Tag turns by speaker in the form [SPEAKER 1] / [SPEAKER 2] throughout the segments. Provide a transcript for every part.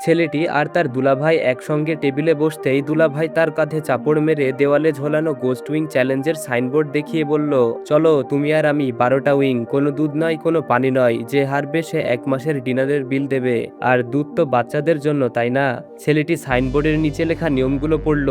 [SPEAKER 1] ছেলেটি আর তার দুলাভাই একসঙ্গে টেবিলে বসতেই দুলাভাই তার কাঁধে চাপড় মেরে দেওয়ালে ঝোলানো গোস্ট উইং চ্যালেঞ্জের সাইনবোর্ড দেখিয়ে বলল, চলো তুমি আর আমি 12টা উইং, কোনো দুধ নয় কোনো পানি নয়, যে হারবে সে 1 মাসের ডিনারের বিল দেবে। আর দুধ তো বাচ্চাদের জন্য, তাই না? ছেলেটি সাইনবোর্ডের নিচে লেখা নিয়মগুলো পড়ল।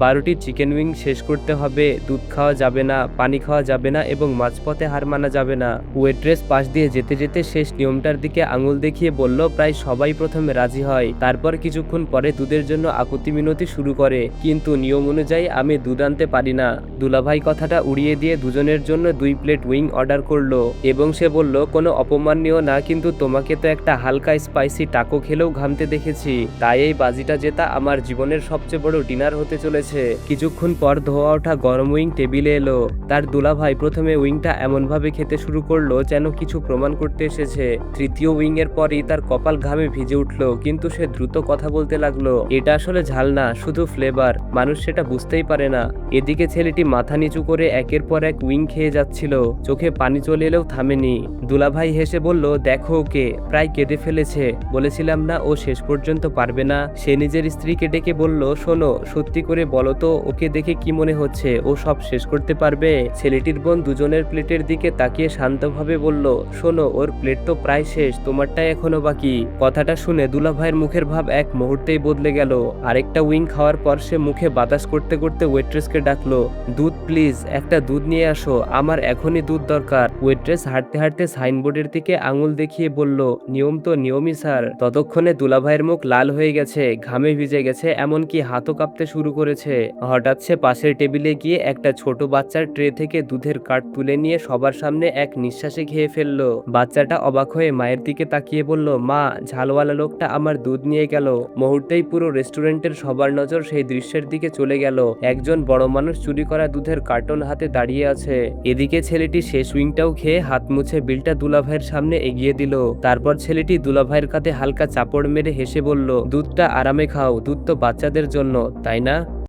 [SPEAKER 1] 12টি চিকেন উইং শেষ করতে হবে, দুধ খাওয়া যাবে না, পানি খাওয়া যাবে না এবং মাঝপথে হার মানা যাবে না। ওয়েট্রেস পাশ দিয়ে যেতে যেতে শেষ নিয়মটার দিকে আঙুল দেখিয়ে বলল, প্রায় সবাই প্রথমে রাজি হয়, তারপর কিছুক্ষণ পরে দুধের জন্য আকুতি মিনতি শুরু করে, কিন্তু নিয়ম অনুযায়ী আমি দুধ আনতে পারি না। দুলাভাই কথাটা উড়িয়ে দিয়ে দুজনের জন্য 2 প্লেট উইং অর্ডার করলো এবং সে বলল, কোনো অপমান নিও না, কিন্তু তোমাকে তো একটা হালকা স্পাইসি টাকো খেলেও ঘামতে দেখেছি, তাই এই বাজিটা জেতা আমার জীবনের সবচেয়ে বড় ডিনার হতে চলেছে। কিছুক্ষণ পর ধোয়া ওঠা গরম উইং টেবিলে এলো। তার দুলাভাই প্রথমে উইংটা এমনভাবে খেতে শুরু করলো যেন কিছু প্রমাণ করতে এসেছে। তৃতীয় উইং এর পরই তার কপাল ঘামে ভিজে উঠলো, কিন্তু সে দ্রুত কথা বলতে লাগলো, এটা আসলে ঝাল না, শুধু ফ্লেভার, মানুষ সেটা বুঝতেই পারে না। এদিকে ছেলেটি মাথা নিচু করে একের পর এক উইং খেয়ে যাচ্ছিল, চোখে পানি চলে এলেও থামেনি। দুলাভাই হেসে বলল, দেখো ওকে, প্রায় কেঁদে ফেলেছে, বলেছিলাম না ও শেষ পর্যন্ত পারবে না। সে নিজের স্ত্রীকে ডেকে বলল, শোনো, সত্যি করে বলো তো ওকে দেখে কি মনে হচ্ছে, ও সব শেষ করতে পারবে? ছেলেটির বোন দুজনের প্লেটের দিকে তাকিয়ে শান্তভাবে বলল, শোনো, ওর প্লেট তো প্রায় শেষ, তোমারটাই এখনো বাকি। কথাটা শুনে দুলাভাইয়ের মুখের ভাব এক মুহূর্তেই বদলে গেল। আরেকটা উইং খাওয়ার পর সে মুখে বাতাস করতে করতে ওয়েট্রেসকে ডাকলো, দুধ প্লিজ, একটা দুধ নিয়ে আসো, আমার এখনই দুধ দরকার। ওয়েট্রেস হাঁটতে হাঁটতে সাইনবোর্ডের দিকে আঙুল দেখিয়ে বলল, নিয়ম তো নিয়মই স্যার। ততক্ষণে দুলাভাইয়ের মুখ লাল হয়ে গেছে, ঘামে ভিজে গেছে, এমনকি হাতও কাঁপতে শুরু করেছে। হঠাৎ সে পাশের টেবিলে গিয়ে একটা ছোট বাচ্চার ট্রে থেকে দুধের কার্ড তুলে নিয়ে সবার সামনে এক নিঃশ্বাসে খেয়ে ফেললো। বাচ্চাটা অবাক হয়ে মায়ের দিকে তাকিয়ে বলল, মা, ঝালওয়ালা লোকটা আমার দুধ নিয়ে গেল। মুহূর্তেই পুরো রেস্টুরেন্টের সবার নজর সেই দৃশ্যের দিকে চলে গেল। একজন বড় মানুষ চুরি করা দুধের কার্টন হাতে দাঁড়িয়ে আছে। এদিকে ছেলেটি শেষ উইংটাও খেয়ে হাত মুছে বিলটা দুলাভাইয়ের সামনে এগিয়ে দিল। তারপর ছেলেটি দুলাভাইয়ের কাঁধে হালকা চাপড় মেরে হেসে বলল, দুধটা আরামে খাও, দুধ তো বাচ্চাদের জন্য, তাই না?